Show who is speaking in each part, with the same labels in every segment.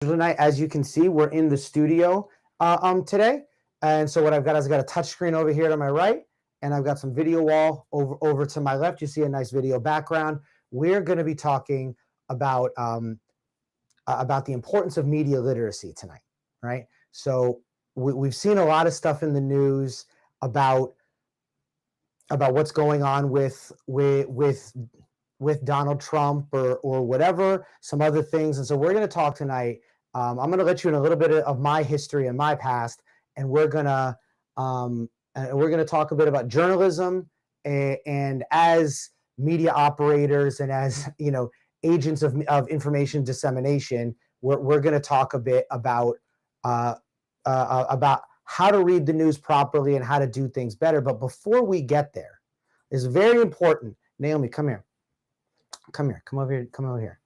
Speaker 1: Tonight, as you can see, we're in the studio today. And so what I've got is I've got a touch screen over here to my right, and I've got some video wall over to my left. You see a nice video background. We're going to be talking about the importance of media literacy tonight, right? So we've seen a lot of stuff in the news about what's going on with Donald Trump or whatever, some other things. And so we're going to talk tonight. I'm going to let you in a little bit of my history and my past, and we're going to talk a bit about journalism and as media operators and as agents of information dissemination. We're going to talk a bit about how to read the news properly and how to do things better. But before we get there, it's very important. Naomi, come here. Come over here.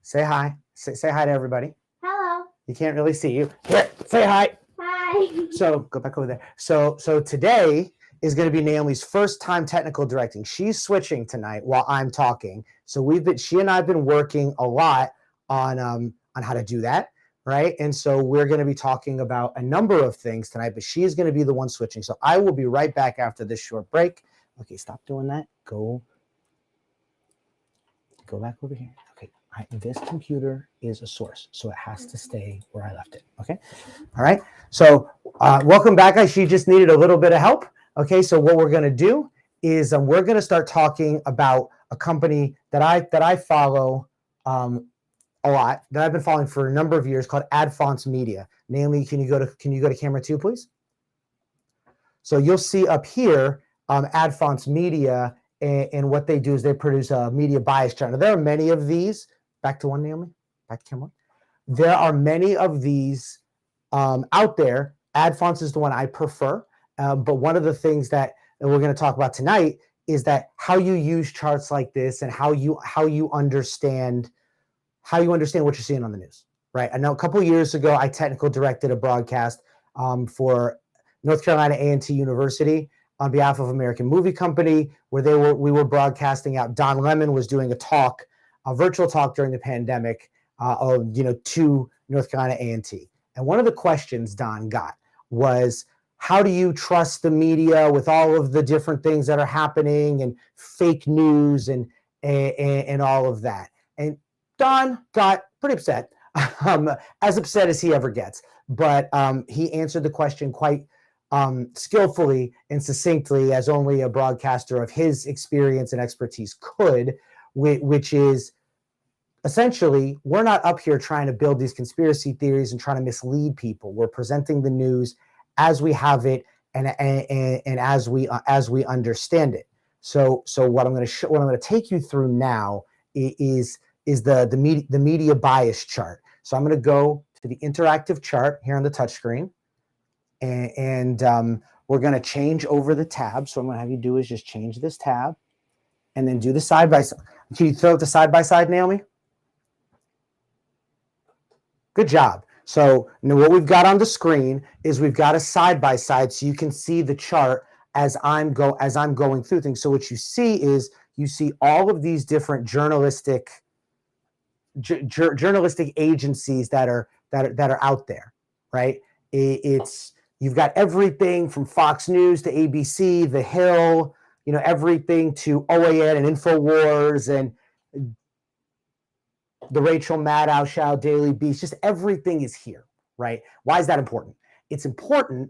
Speaker 1: Say hi. Say hi to everybody.
Speaker 2: Hello.
Speaker 1: You can't really see you. Here, say hi.
Speaker 2: Hi.
Speaker 1: So go back over there. So today is going to be Naomi's first time technical directing. She's switching tonight while I'm talking. So she and I have been working a lot on how to do that, right? And so we're going to be talking about a number of things tonight, but she is going to be the one switching. So I will be right back after this short break. Okay, stop doing that. Go back over here. Okay, this computer is a source, so it has to stay where I left it. Okay, all right. So welcome back. She just needed a little bit of help. Okay, so what we're going to do is we're going to start talking about a company that I follow a lot, that I've been following for a number of years, called Adfonts Media. Naomi, can you go to camera 2, please? So you'll see up here Adfonts Media. And what they do is they produce a media bias chart. Now, there are many of these. Back to one, Naomi. Back to camera one. There are many of these out there. Adfonts is the one I prefer. But one of the things that we're going to talk about tonight is that how you use charts like this and how you understand what you're seeing on the news, right? I know a couple of years ago, I technical directed a broadcast for North Carolina A&T University on behalf of American Movie Company, where we were broadcasting out. Don Lemon was doing a virtual talk during the pandemic, to North Carolina A&T. And one of the questions Don got was, how do you trust the media with all of the different things that are happening and fake news and all of that? And Don got pretty upset, as upset as he ever gets. But he answered the question quite skillfully and succinctly, as only a broadcaster of his experience and expertise could, which is essentially, we're not up here trying to build these conspiracy theories and trying to mislead people. We're presenting the news as we have it and as we understand it. So what I'm going to take you through now is the media bias chart. So I'm going to go to the interactive chart here on the touchscreen. And we're going to change over the tab. So what I'm going to have you do is just change this tab and then do the side by side. Can you throw it to side by side, Naomi? Good job. So now what we've got on the screen is we've got a side by side, so you can see the chart as I'm going through things. So what you see is all of these different journalistic agencies that are out there, right? You've got everything from Fox News to ABC, The Hill, everything to OAN and InfoWars and the Rachel Maddow Show, Daily Beast, just everything is here, right? Why is that important? It's important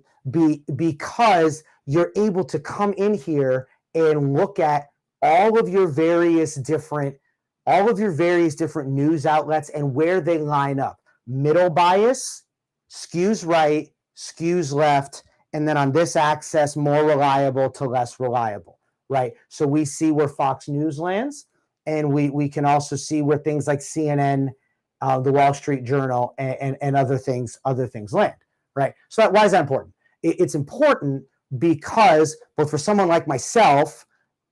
Speaker 1: because you're able to come in here and look at all of your various different news outlets and where they line up. Middle bias, skews right, skews left, and then on this axis, more reliable to less reliable, right? So we see where Fox News lands, and we can also see where things like CNN, the Wall Street Journal, and other things land, right? So why is that important? It's important because both for someone like myself,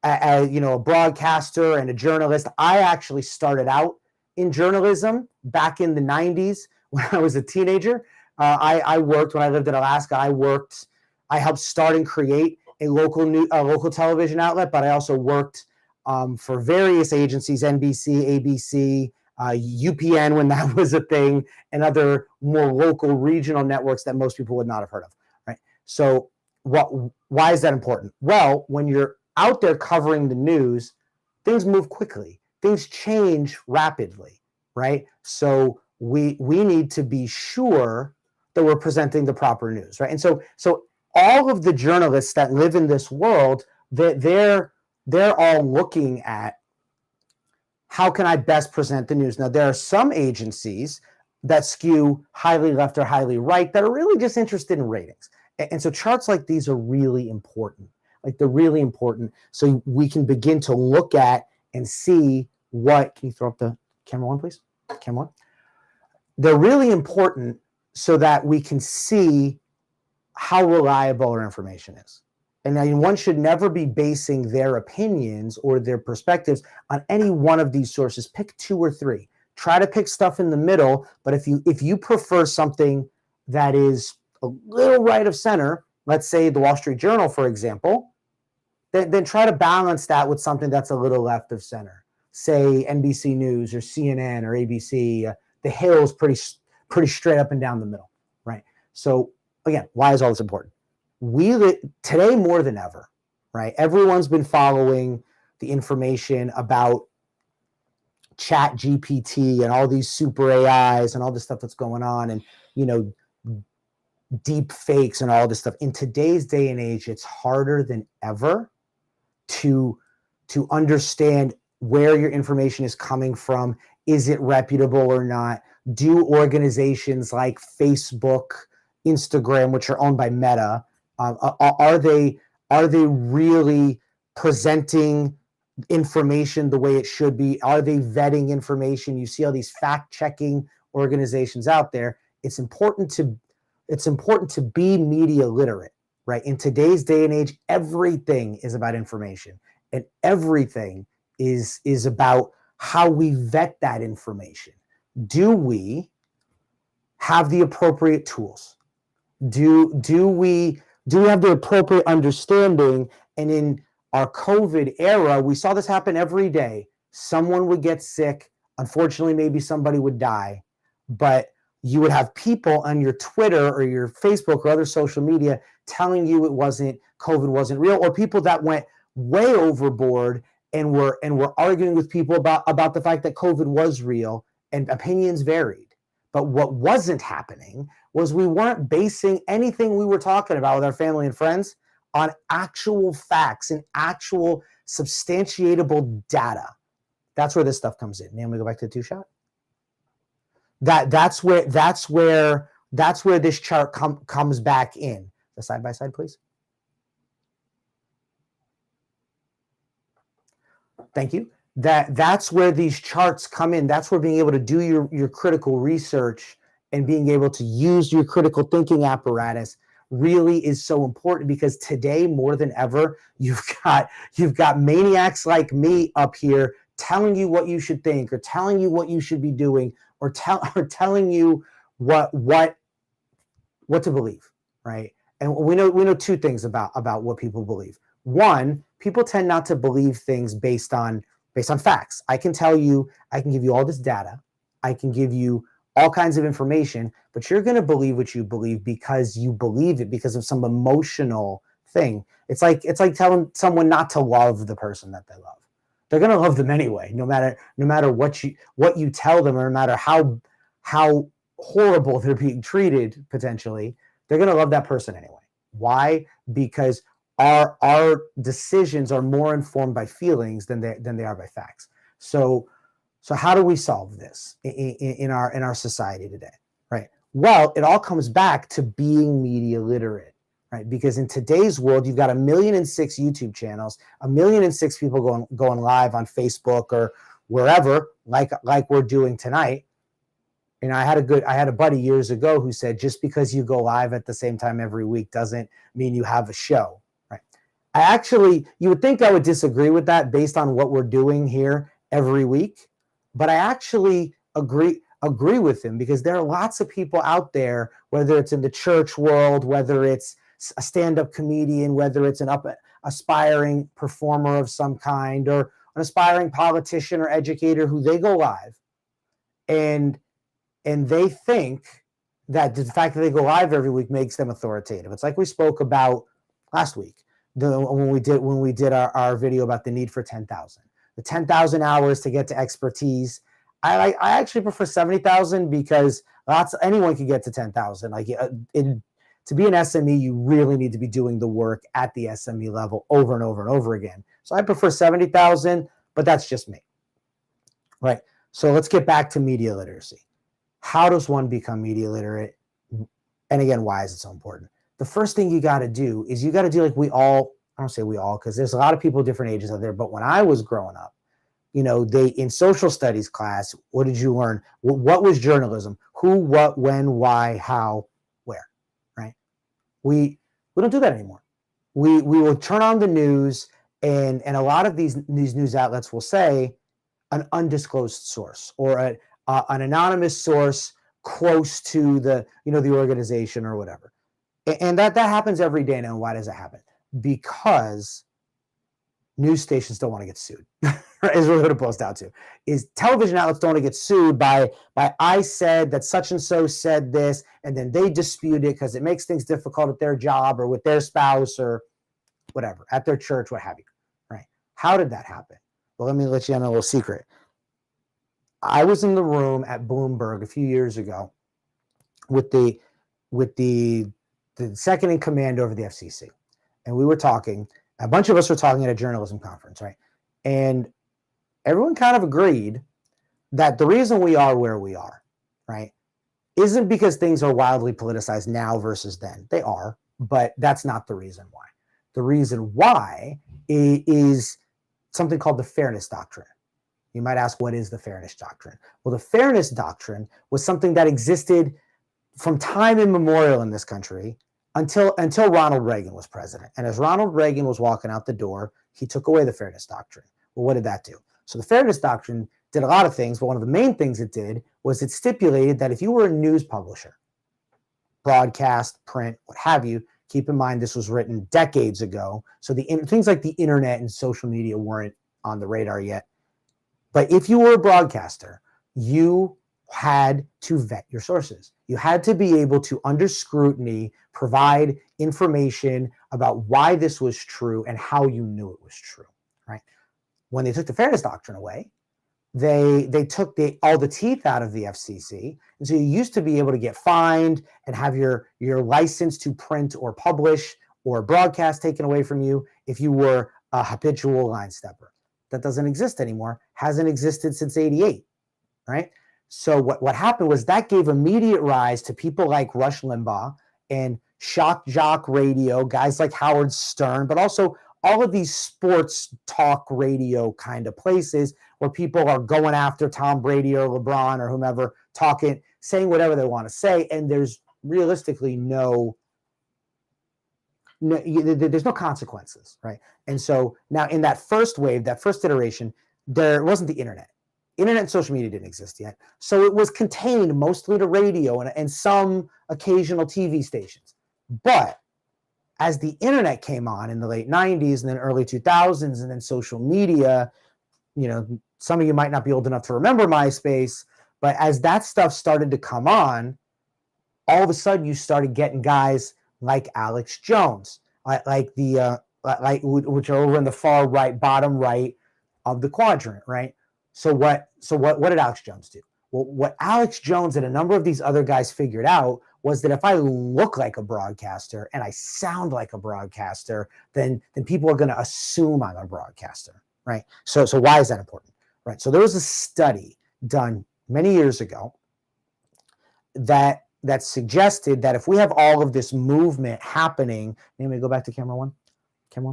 Speaker 1: a broadcaster and a journalist, I actually started out in journalism back in the 90s when I was a teenager. I worked when I lived in Alaska. I helped start and create a local television outlet, but I also worked for various agencies, NBC, ABC, UPN when that was a thing, and other more local regional networks that most people would not have heard of, right? So why is that important? Well, when you're out there covering the news, things move quickly, things change rapidly, right? So we need to be sure that we're presenting the proper news, right? And so all of the journalists that live in this world, they're all looking at, how can I best present the news? Now, there are some agencies that skew highly left or highly right that are really just interested in ratings. And so charts like these are really important. Like, they're really important, so we can begin to look at and see what, can you throw up the camera one, please? Camera one. They're really important so that we can see how reliable our information is. And one should never be basing their opinions or their perspectives on any one of these sources. Pick 2 or 3. Try to pick stuff in the middle. But if you prefer something that is a little right of center, let's say the Wall Street Journal, for example, then try to balance that with something that's a little left of center. Say NBC News or CNN or ABC. The Hill is pretty straight up and down the middle, right? So again, why is all this important? Today more than ever, right? Everyone's been following the information about Chat GPT and all these super AIs and all this stuff that's going on, and deep fakes and all this stuff. In today's day and age, it's harder than ever to understand where your information is coming from. Is it reputable or not? Do organizations like Facebook, Instagram, which are owned by Meta, are they really presenting information the way it should be? Are they vetting information? You see all these fact-checking organizations out there. It's important to be media literate, right? In today's day and age, everything is about information, and everything is about how we vet that information. Do we have the appropriate tools? Do we have the appropriate understanding? And in our COVID era, we saw this happen every day. Someone would get sick. Unfortunately, maybe somebody would die. But you would have people on your Twitter or your Facebook or other social media telling you COVID wasn't real, or people that went way overboard and were arguing with people about the fact that COVID was real, and opinions varied. But what wasn't happening was we weren't basing anything we were talking about with our family and friends on actual facts and actual substantiatable data. That's where this stuff comes in. Now we go back to the 2-shot. That's where this chart comes back in. The side by side, please. Thank you. That's where these charts come in. That's where being able to do your critical research and being able to use your critical thinking apparatus really is so important, because today more than ever, you've got maniacs like me up here telling you what you should think, or telling you what you should be doing, or telling you what to believe, right? And we know 2 things about what people believe. One, people tend not to believe things based on facts. I can give you all this data, I can give you all kinds of information, but you're going to believe what you believe because you believe it because of some emotional thing. It's like telling someone not to love the person that they love. They're going to love them anyway, no matter what you tell them, or no matter how horrible they're being treated potentially. They're going to love that person anyway. Why? Because our decisions are more informed by feelings than they are by facts. So how do we solve this in our society today, right? Well, it all comes back to being media literate, right? Because in today's world, you've got 1.6 million YouTube channels, 1.6 million people going live on Facebook or wherever, like we're doing tonight. And I had a buddy years ago who said, just because you go live at the same time every week doesn't mean you have a show. You would think I would disagree with that based on what we're doing here every week, but I actually agree with him, because there are lots of people out there, whether it's in the church world, whether it's a stand-up comedian, whether it's an aspiring performer of some kind, or an aspiring politician or educator, who they go live and they think that the fact that they go live every week makes them authoritative. It's like we spoke about last week when we did our video about the need for 10,000, the 10,000 hours to get to expertise. I actually prefer 70,000 because anyone can get to 10,000. Like to be an SME, you really need to be doing the work at the SME level over and over and over again. So I prefer 70,000, but that's just me. Right. So let's get back to media literacy. How does one become media literate? And again, why is it so important? The first thing you got to do is you got to do like we all, I don't say we all, because there's a lot of people different ages out there. But when I was growing up, they in social studies class, what did you learn? What was journalism? Who, what, when, why, how, where, right? We don't do that anymore. We will turn on the news and a lot of these news outlets will say an undisclosed source or an anonymous source close to the organization or whatever. And that happens every day now. Why does it happen? Because news stations don't want to get sued. Is really what it boils down to. Is television outlets don't want to get sued by I said that such and so said this, and then they dispute it because it makes things difficult at their job or with their spouse or whatever, at their church, what have you. Right? How did that happen? Well, let me let you in a little secret. I was in the room at Bloomberg a few years ago with the second in command over the FCC. And we were talking, a bunch of us were talking at a journalism conference, right? And everyone kind of agreed that the reason we are where we are, right, isn't because things are wildly politicized now versus then. They are, but that's not the reason why. The reason why is something called the Fairness Doctrine. You might ask, what is the Fairness Doctrine? Well, the Fairness Doctrine was something that existed from time immemorial in this country until Ronald Reagan was president. And as Ronald Reagan was walking out the door, he took away the Fairness Doctrine. Well, what did that do? So the Fairness Doctrine did a lot of things, but one of the main things it did was it stipulated that if you were a news publisher, broadcast, print, what have you, keep in mind this was written decades ago, so things like the internet and social media weren't on the radar yet. But if you were a broadcaster, you had to vet your sources. You had to be able to, under scrutiny, provide information about why this was true and how you knew it was true, right? When they took the Fairness Doctrine away, they took all the teeth out of the FCC. And so you used to be able to get fined and have your license to print or publish or broadcast taken away from you if you were a habitual line stepper. That doesn't exist anymore, hasn't existed since '88, right? So what happened was that gave immediate rise to people like Rush Limbaugh and shock jock radio, guys like Howard Stern, but also all of these sports talk radio kind of places where people are going after Tom Brady or LeBron or whomever, talking, saying whatever they want to say, and there's realistically there's no consequences, right? And so now in that first wave, that first iteration, there wasn't the internet. Internet and social media didn't exist yet. So it was contained mostly to radio and some occasional TV stations. But as the internet came on in the late 90s and then early 2000s and then social media, some of you might not be old enough to remember MySpace, but as that stuff started to come on, all of a sudden you started getting guys like Alex Jones, which are over in the far right, bottom right of the quadrant, right? So what did Alex Jones do? Well, what Alex Jones and a number of these other guys figured out was that if I look like a broadcaster and I sound like a broadcaster, then people are going to assume I'm a broadcaster, right? So why is that important, right? So there was a study done many years ago that suggested that if we have all of this movement happening, maybe go back to camera one,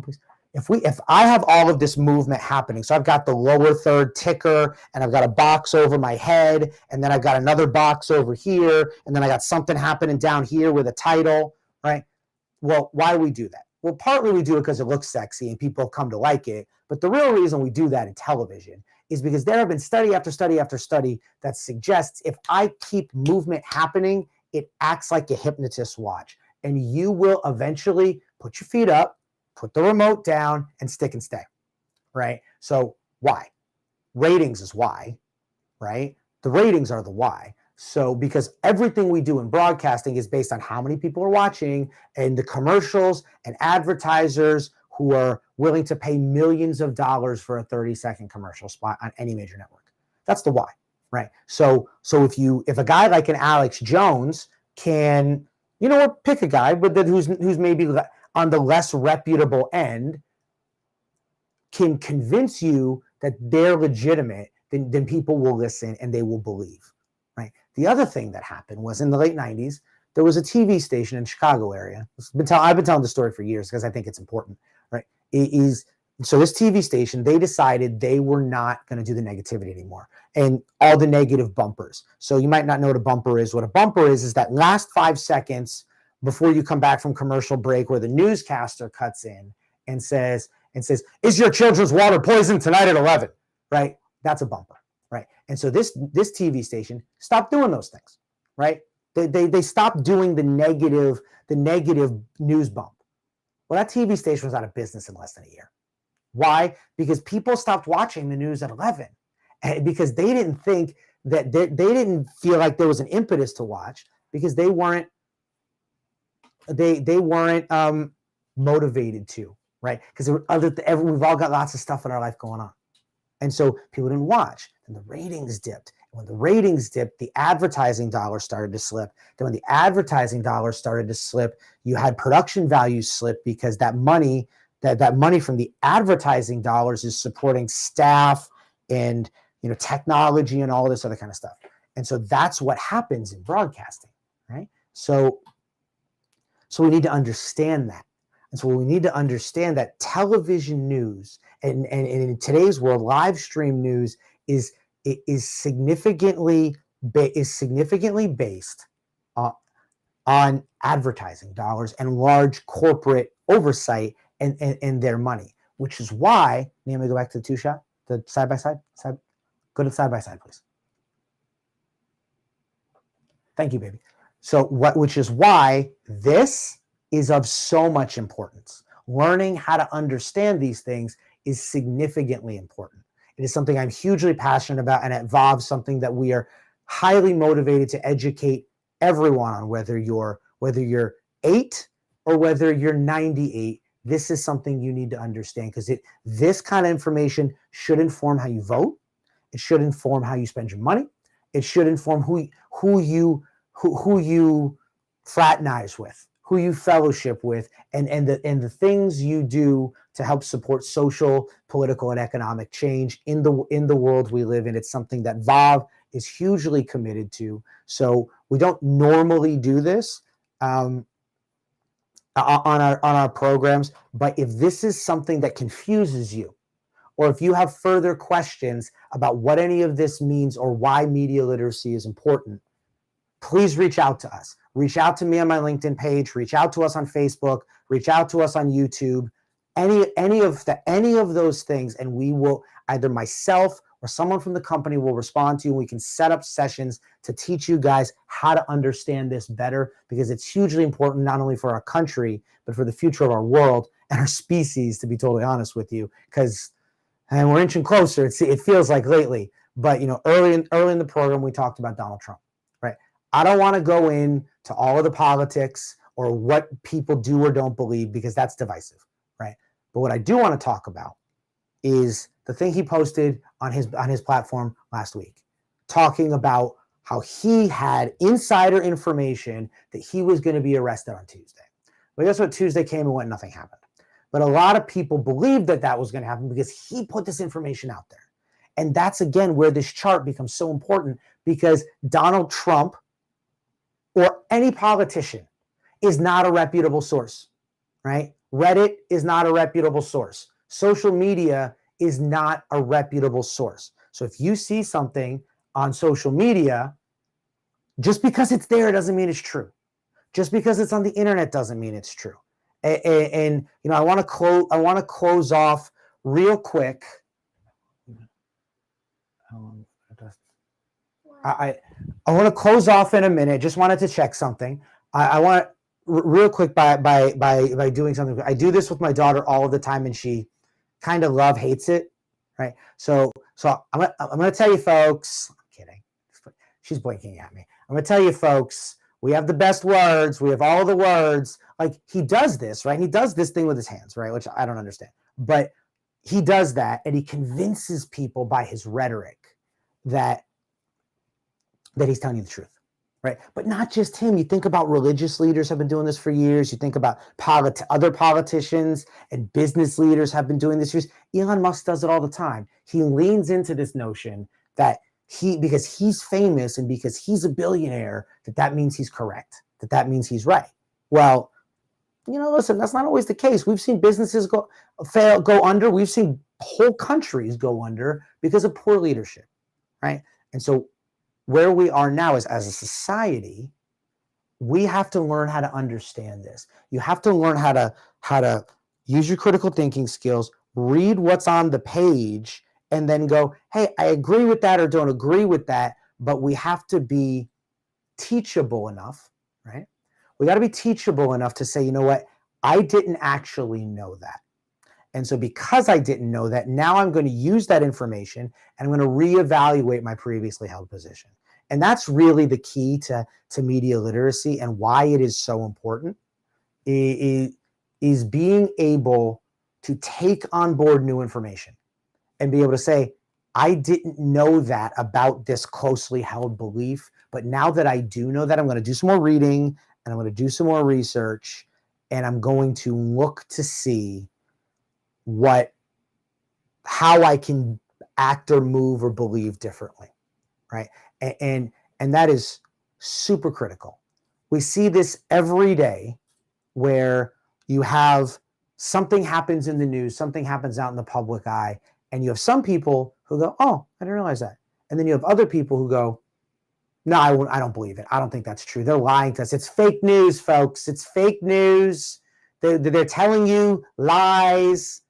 Speaker 1: please. If I have all of this movement happening, so I've got the lower third ticker and I've got a box over my head and then I've got another box over here and then I got something happening down here with a title, right? Well, why do we do that? Well, partly we do it because it looks sexy and people come to like it. But the real reason we do that in television is because there have been study after study after study that suggests if I keep movement happening, it acts like a hypnotist's watch. And you will eventually put your feet up, put the remote down, and stick and stay, right? So why? Ratings is why, right? The ratings are the why. So because everything we do in broadcasting is based on how many people are watching, and the commercials and advertisers who are willing to pay millions of dollars for a 30-second commercial spot on any major network. That's the why, right? So if a guy like an Alex Jones can, or pick a guy, but who's maybe on the less reputable end, can convince you that they're legitimate, then people will listen and they will believe, right? The other thing that happened was in the late 90s, there was a TV station in the Chicago area. I've been telling the story for years because I think it's important, right? So this TV station, they decided they were not going to do the negativity anymore and all the negative bumpers. So you might not know what a bumper is. What a bumper is that last 5 seconds before you come back from commercial break where the newscaster cuts in and says, is your children's water poisoned tonight at 11, right? That's a bumper, right? And so this TV station stopped doing those things, right? They stopped doing the negative news bump. Well, that TV station was out of business in less than a year. Why? Because people stopped watching the news at 11, because they didn't think that they didn't feel like there was an impetus to watch, because they weren't motivated to, right? Because we've all got lots of stuff in our life going on. And so people didn't watch, and the ratings dipped. When the ratings dipped, the advertising dollar started to slip. Then when the advertising dollar started to slip, you had production values slip, because that money from the advertising dollars is supporting staff and technology and all this other kind of stuff. And so that's what happens in broadcasting, right? So we need to understand that. And so we need to understand that television news and in today's world, live stream news is significantly based on advertising dollars and large corporate oversight and their money, which is why, let me go back to the two-shot, the side-by-side. Go to the side-by-side, please. Thank you, baby. So which is why this is of so much importance. Learning how to understand these things is significantly important. It is something I'm hugely passionate about, and at VOV, something that we are highly motivated to educate everyone on, whether you're 8 or whether you're 98. This is something you need to understand, because this kind of information should inform how you vote. It should inform how you spend your money. It should inform who you fraternize with, who you fellowship with, and the things you do to help support social, political, and economic change in the world we live in. It's something that VOV is hugely committed to. So we don't normally do this on our programs, but if this is something that confuses you, or if you have further questions about what any of this means or why media literacy is important, please reach out to us. Reach out to me on my LinkedIn page. Reach out to us on Facebook. Reach out to us on YouTube. Any of those things, and we will, either myself or someone from the company will respond to you. We can set up sessions to teach you guys how to understand this better, because it's hugely important, not only for our country, but for the future of our world and our species, to be totally honest with you, because we're inching closer. It feels like lately, but early in the program, we talked about Donald Trump, right? I don't want to go into all of the politics or what people do or don't believe, because that's divisive, right? But what I do want to talk about is the thing he posted on his platform last week, talking about how he had insider information that he was going to be arrested on Tuesday. Well, guess what? Tuesday came and went, nothing happened. But a lot of people believed that was going to happen because he put this information out there. And that's, again, where this chart becomes so important, because Donald Trump or any politician is not a reputable source, right? Reddit is not a reputable source. Social media is not a reputable source. So if you see something on social media, just because it's there doesn't mean it's true. Just because it's on the internet doesn't mean it's true. And I want to close off real quick. I want to close off in a minute. Just wanted to check something. I want real quick by doing something. I do this with my daughter all of the time, and she kind of hates it, right? So I'm gonna tell you, folks. I'm kidding. She's blinking at me. I'm going to tell you, folks, we have the best words. We have all the words. Like, he does this, right? He does this thing with his hands, right? Which I don't understand. But he does that, and he convinces people by his rhetoric that he's telling you the truth, right? But not just him. You think about religious leaders have been doing this for years. You think about other politicians and business leaders have been doing this for years. Elon Musk does it all the time. He leans into this notion that because he's famous and because he's a billionaire, that means he's correct, that means he's right. Well, listen, that's not always the case. We've seen businesses go under. We've seen whole countries go under because of poor leadership, right? And so where we are now is, as a society, we have to learn how to understand this. You have to learn how to use your critical thinking skills, read what's on the page, and then go, hey, I agree with that or don't agree with that, but we have to be teachable enough, right? We got to be teachable enough to say, you know what, I didn't actually know that. And so because I didn't know that, now I'm going to use that information and I'm going to reevaluate my previously held position. And that's really the key to media literacy, and why it is so important is being able to take on board new information and be able to say, I didn't know that about this closely held belief, but now that I do know that, I'm going to do some more reading and I'm going to do some more research, and I'm going to look to see how I can act or move or believe differently, right? And that is super critical. We see this every day, where you have something happens in the news, something happens out in the public eye, and you have some people who go, oh, I didn't realize that. And then you have other people who go, no, I don't believe it. I don't think that's true. They're lying to us. It's fake news, folks. It's fake news. They're telling you lies.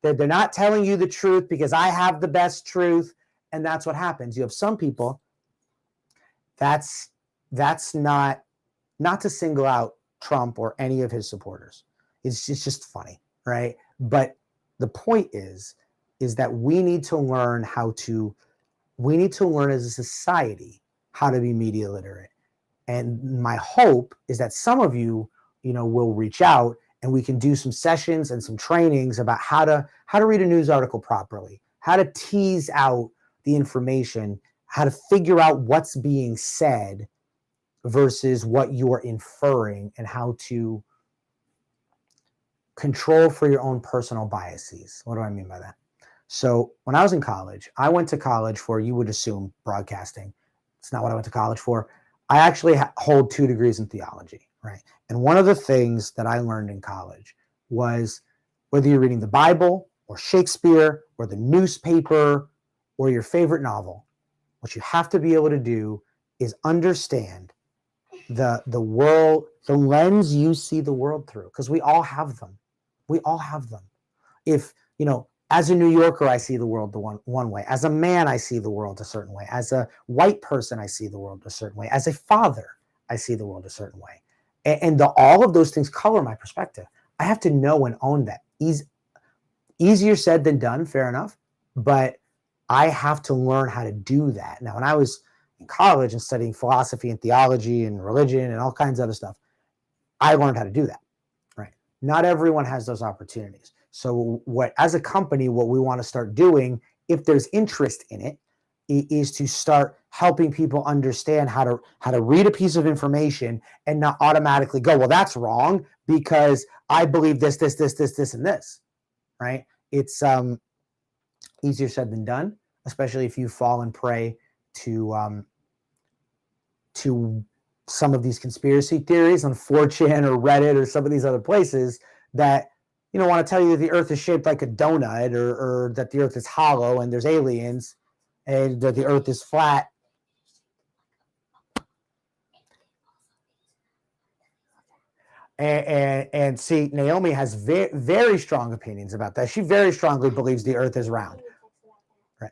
Speaker 1: They're not telling you the truth because I have the best truth. And that's what happens. You have some people, that's not to single out Trump or any of his supporters. It's just funny, right? But the point is that we need to learn as a society how to be media literate. And my hope is that some of you, will reach out and we can do some sessions and some trainings about how to read a news article properly, how to tease out the information, how to figure out what's being said versus what you are inferring, and how to control for your own personal biases. What do I mean by that? So when I was in college, I went to college for, you would assume, broadcasting. It's not what I went to college for. I actually hold 2 degrees in theology, right? And one of the things that I learned in college was, whether you're reading the Bible or Shakespeare or the newspaper or your favorite novel, what you have to be able to do is understand the world, the lens you see the world through, because we all have them. We all have them. If, as a New Yorker, I see the world the one way. As a man, I see the world a certain way. As a white person, I see the world a certain way. As a father, I see the world a certain way. And all of those things color my perspective. I have to know and own that. Easier said than done, fair enough. But I have to learn how to do that. Now, when I was in college and studying philosophy and theology and religion and all kinds of other stuff, I learned how to do that, right? Not everyone has those opportunities. So as a company, what we want to start doing, if there's interest in it, is to start helping people understand how to read a piece of information and not automatically go, well, that's wrong because I believe this, and this, right? It's easier said than done, especially if you fall and prey to some of these conspiracy theories on 4chan or Reddit or some of these other places that want to tell you that the earth is shaped like a donut, or that the earth is hollow and there's aliens, and that the earth is flat. And see, Naomi has very, very strong opinions about that. She very strongly believes the earth is round. Right.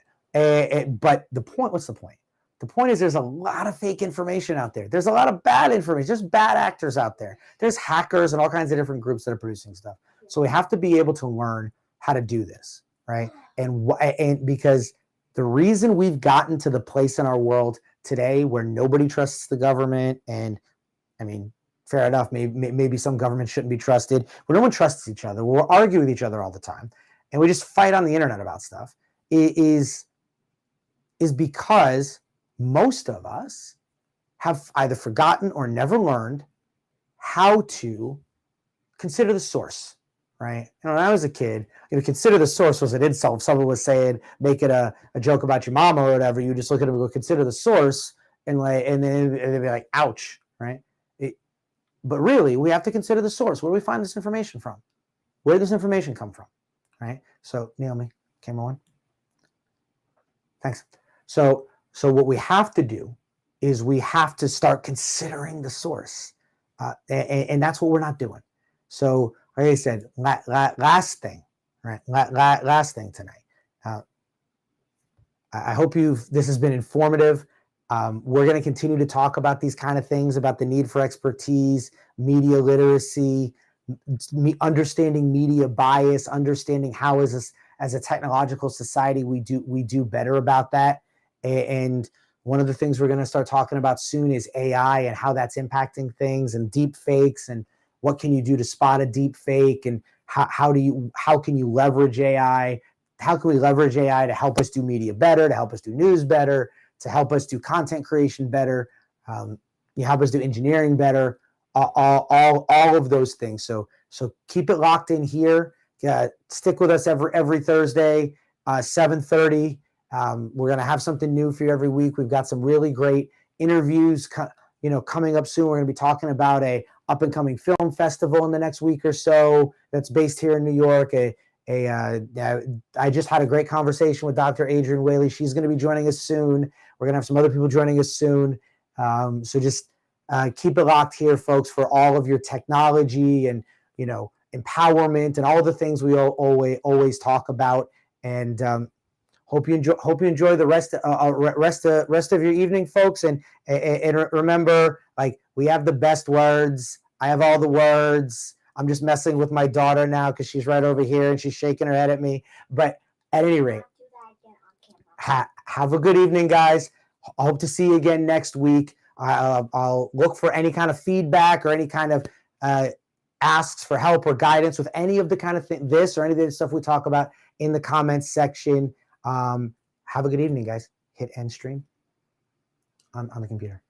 Speaker 1: But what's the point? The point is, there's a lot of fake information out there. There's a lot of bad information. There's bad actors out there. There's hackers and all kinds of different groups that are producing stuff. So we have to be able to learn how to do this, right? And because the reason we've gotten to the place in our world today where nobody trusts the government. And I mean, fair enough, maybe some governments shouldn't be trusted, but no one trusts each other. We'll argue with each other all the time, and we just fight on the internet about stuff. It is because most of us have either forgotten or never learned how to consider the source, right? When I was a kid, consider the source was an insult. If someone was saying, make it a joke about your mama or whatever, you just look at them and go, consider the source, and then they'd be like, ouch, right? But really, we have to consider the source. Where do we find this information from? Where did this information come from, right? So, Naomi, camera one. Thanks. So what we have to do is we have to start considering the source. And that's what we're not doing. So, like I said, last thing, right? Last thing tonight. I hope this has been informative. We're going to continue to talk about these kind of things, about the need for expertise, media literacy, understanding media bias, understanding how as a technological society we do better about that. And one of the things we're going to start talking about soon is AI and how that's impacting things, and deep fakes, and what can you do to spot a deep fake, and how can you leverage AI? How can we leverage AI to help us do media better, to help us do news better, to help us do content creation better, help us do engineering better, all of those things. So keep it locked in here. Stick with us every Thursday, 7:30. We're going to have something new for you every week. We've got some really great interviews, coming up soon. We're going to be talking about a up and coming film festival in the next week or so that's based here in New York. I just had a great conversation with Dr. Adrienne Whaley. She's going to be joining us soon. We're going to have some other people joining us soon. So just keep it locked here, folks, for all of your technology and, empowerment and all the things we always talk about. And hope you enjoy the rest of your evening, folks. And remember, we have the best words. I have all the words. I'm just messing with my daughter now because she's right over here and she's shaking her head at me. But at any rate, have a good evening, guys. I hope to see you again next week. I'll look for any kind of feedback or any kind of asks for help or guidance with any of the kind of this or any of the stuff we talk about in the comments section. Have a good evening, guys. Hit end stream on the computer.